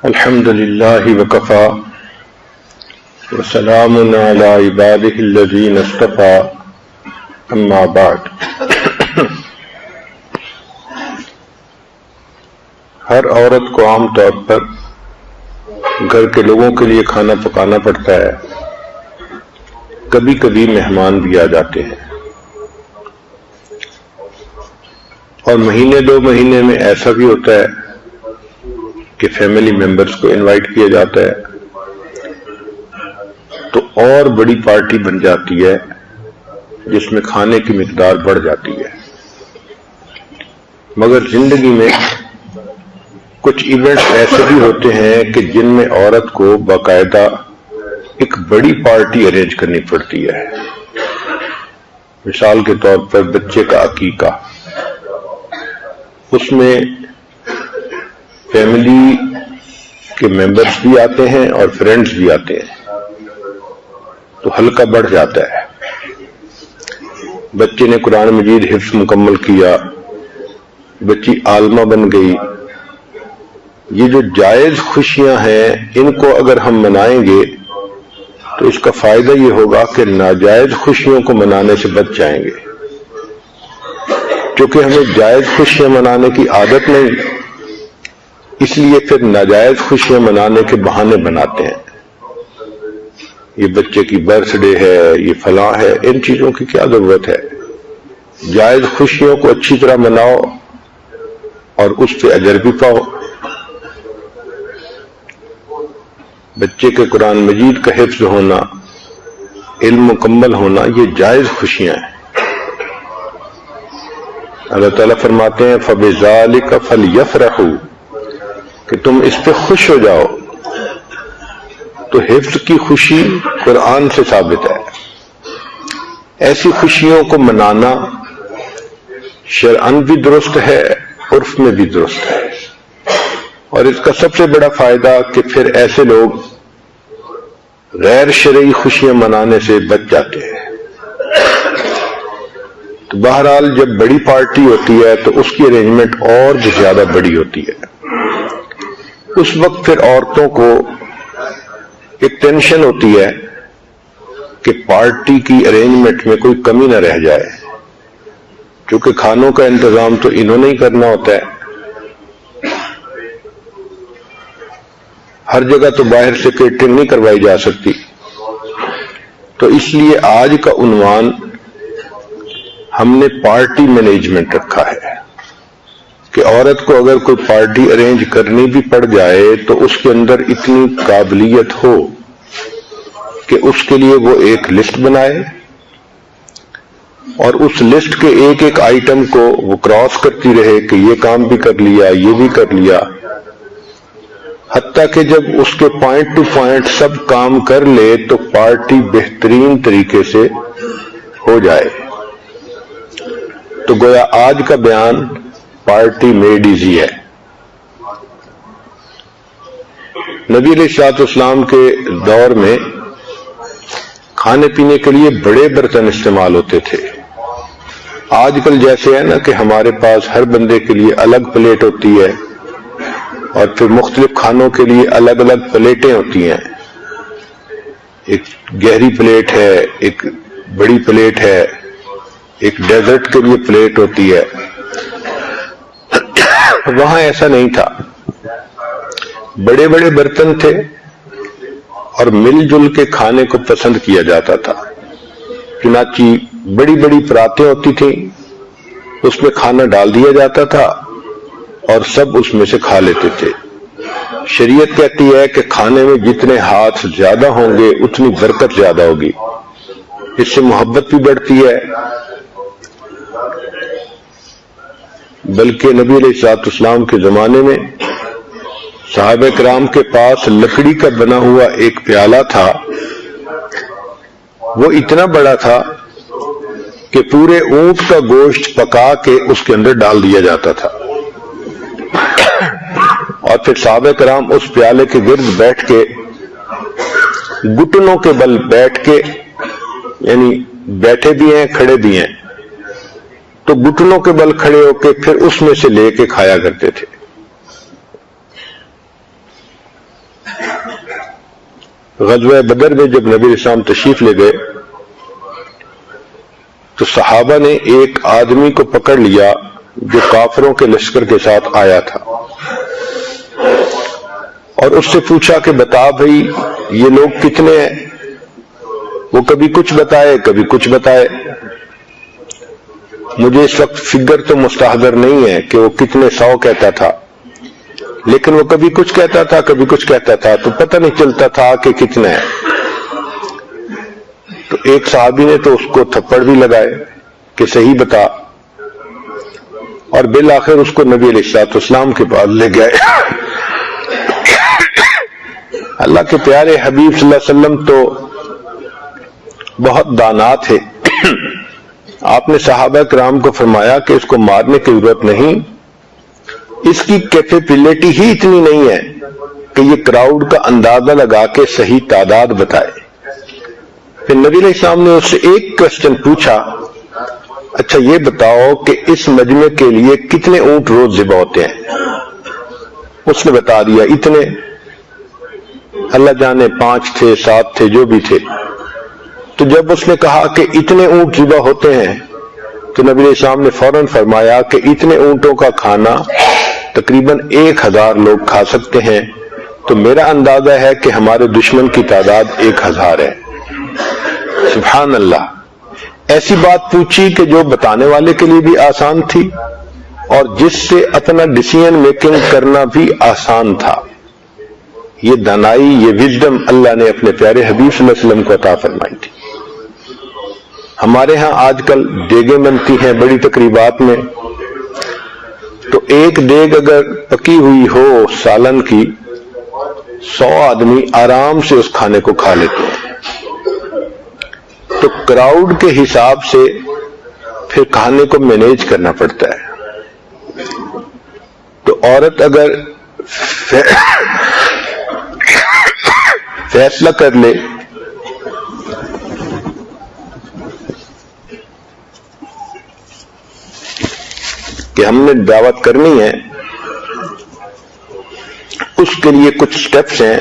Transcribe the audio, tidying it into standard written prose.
الحمد للہ وکفا وسلام علی عبادہ الذین اصطفی اما بعد۔ ہر عورت کو عام طور پر گھر کے لوگوں کے لیے کھانا پکانا پڑتا ہے، کبھی کبھی مہمان بھی آ جاتے ہیں، اور مہینے دو مہینے میں ایسا بھی ہوتا ہے کہ فیملی ممبرز کو انوائٹ کیا جاتا ہے تو اور بڑی پارٹی بن جاتی ہے جس میں کھانے کی مقدار بڑھ جاتی ہے۔ مگر زندگی میں کچھ ایونٹس ایسے بھی ہوتے ہیں کہ جن میں عورت کو باقاعدہ ایک بڑی پارٹی ارینج کرنی پڑتی ہے۔ مثال کے طور پر بچے کا عقیقہ، اس میں فیملی کے ممبرز بھی آتے ہیں اور فرینڈز بھی آتے ہیں، تو حلقہ بڑھ جاتا ہے۔ بچے نے قرآن مجید حفظ مکمل کیا، بچی عالمہ بن گئی۔ یہ جو جائز خوشیاں ہیں ان کو اگر ہم منائیں گے تو اس کا فائدہ یہ ہوگا کہ ناجائز خوشیوں کو منانے سے بچ جائیں گے، کیونکہ ہمیں جائز خوشیاں منانے کی عادت نہیں، اس لیے پھر ناجائز خوشیاں منانے کے بہانے بناتے ہیں۔ یہ بچے کی برتھ ڈے ہے، یہ فلاں ہے، ان چیزوں کی کیا ضرورت ہے؟ جائز خوشیوں کو اچھی طرح مناؤ اور اس پہ اجر بھی پاؤ۔ بچے کے قرآن مجید کا حفظ ہونا، علم مکمل ہونا، یہ جائز خوشیاں ہیں۔ اللہ تعالیٰ فرماتے ہیں فَبِذَلِكَ فَلْيَفْرَحُوا، کہ تم اس پہ خوش ہو جاؤ۔ تو حفظ کی خوشی قرآن سے ثابت ہے۔ ایسی خوشیوں کو منانا شرعاً بھی درست ہے، عرف میں بھی درست ہے، اور اس کا سب سے بڑا فائدہ کہ پھر ایسے لوگ غیر شرعی خوشیاں منانے سے بچ جاتے ہیں۔ تو بہرحال جب بڑی پارٹی ہوتی ہے تو اس کی ارینجمنٹ اور بھی زیادہ بڑی ہوتی ہے۔ اس وقت پھر عورتوں کو ایک ٹینشن ہوتی ہے کہ پارٹی کی ارینجمنٹ میں کوئی کمی نہ رہ جائے، کیونکہ کھانوں کا انتظام تو انہوں نے ہی کرنا ہوتا ہے۔ ہر جگہ تو باہر سے کیٹرنگ نہیں کروائی جا سکتی، تو اس لیے آج کا عنوان ہم نے پارٹی مینجمنٹ رکھا ہے کہ عورت کو اگر کوئی پارٹی ارینج کرنی بھی پڑ جائے تو اس کے اندر اتنی قابلیت ہو کہ اس کے لیے وہ ایک لسٹ بنائے اور اس لسٹ کے ایک ایک آئٹم کو وہ کراس کرتی رہے کہ یہ کام بھی کر لیا، یہ بھی کر لیا، حتیٰ کہ جب اس کے پوائنٹ ٹو پوائنٹ سب کام کر لے تو پارٹی بہترین طریقے سے ہو جائے۔ تو گویا آج کا بیان پارٹی میڈ ایزی ہے۔ نبی علیہ الصلوۃ والسلام کے دور میں کھانے پینے کے لیے بڑے برتن استعمال ہوتے تھے۔ آج کل جیسے ہے نا کہ ہمارے پاس ہر بندے کے لیے الگ پلیٹ ہوتی ہے اور پھر مختلف کھانوں کے لیے الگ الگ پلیٹیں ہوتی ہیں، ایک گہری پلیٹ ہے، ایک بڑی پلیٹ ہے، ایک ڈیزرٹ کے لیے پلیٹ ہوتی ہے۔ وہاں ایسا نہیں تھا، بڑے بڑے برتن تھے اور مل جل کے کھانے کو پسند کیا جاتا تھا۔ چنانچہ بڑی بڑی پراتیں ہوتی تھیں، اس میں کھانا ڈال دیا جاتا تھا اور سب اس میں سے کھا لیتے تھے۔ شریعت کہتی ہے کہ کھانے میں جتنے ہاتھ زیادہ ہوں گے اتنی برکت زیادہ ہوگی، اس سے محبت بھی بڑھتی ہے۔ بلکہ نبی علیہ الصلوۃ والسلام کے زمانے میں صحابہ کرام کے پاس لکڑی کا بنا ہوا ایک پیالہ تھا، وہ اتنا بڑا تھا کہ پورے اونٹ کا گوشت پکا کے اس کے اندر ڈال دیا جاتا تھا، اور پھر صحابہ کرام اس پیالے کے گرد بیٹھ کے گھٹنوں کے بل بیٹھ کے، یعنی بیٹھے بھی ہیں کھڑے بھی ہیں، تو گھٹنوں کے بل کھڑے ہو کے پھر اس میں سے لے کے کھایا کرتے تھے۔ غزوہ بدر میں جب نبی اسلام تشریف لے گئے تو صحابہ نے ایک آدمی کو پکڑ لیا جو کافروں کے لشکر کے ساتھ آیا تھا، اور اس سے پوچھا کہ بتا بھئی یہ لوگ کتنے ہیں؟ وہ کبھی کچھ بتائے کبھی کچھ بتائے۔ مجھے اس وقت فگر تو مستحضر نہیں ہے کہ وہ کتنے سو کہتا تھا، لیکن وہ کبھی کچھ کہتا تھا کبھی کچھ کہتا تھا، تو پتہ نہیں چلتا تھا کہ کتنا ہے۔ تو ایک صحابی نے تو اس کو تھپڑ بھی لگائے کہ صحیح بتا، اور بالآخر اس کو نبی علیہ الصلوۃ والسلام کے پاس لے گئے۔ اللہ کے پیارے حبیب صلی اللہ علیہ وسلم تو بہت دانا تھے۔ آپ نے صحابہ کرام کو فرمایا کہ اس کو مارنے کی ضرورت نہیں، اس کی کیپیبلٹی ہی اتنی نہیں ہے کہ یہ کراؤڈ کا اندازہ لگا کے صحیح تعداد بتائے۔ پھر نبی علیہ السلام نے اس سے ایک کوسچن پوچھا، اچھا یہ بتاؤ کہ اس مجمع کے لیے کتنے اونٹ روز ذبح ہوتے ہیں؟ اس نے بتا دیا اتنے، اللہ جانے 5 تھے 7 تھے جو بھی تھے۔ تو جب اس نے کہا کہ اتنے اونٹ ذبح ہوتے ہیں تو نبی علیہ السلام نے فوراً فرمایا کہ اتنے اونٹوں کا کھانا تقریباً 1000 لوگ کھا سکتے ہیں، تو میرا اندازہ ہے کہ ہمارے دشمن کی تعداد 1000 ہے۔ سبحان اللہ، ایسی بات پوچھی کہ جو بتانے والے کے لیے بھی آسان تھی اور جس سے اپنا ڈیسیژن میکنگ کرنا بھی آسان تھا۔ یہ دانائی، یہ وزڈم اللہ نے اپنے پیارے حبیب صلی اللہ علیہ وسلم کو عطا فرمائی تھی۔ ہمارے ہاں آج کل دیگیں بنتی ہیں بڑی تقریبات میں، تو ایک دیگ اگر پکی ہوئی ہو سالن کی، 100 آدمی آرام سے اس کھانے کو کھا لیتے ہیں۔ تو کراؤڈ کے حساب سے پھر کھانے کو مینیج کرنا پڑتا ہے۔ تو عورت اگر فیصلہ کر لے کہ ہم نے دعوت کرنی ہے، اس کے لیے کچھ سٹیپس ہیں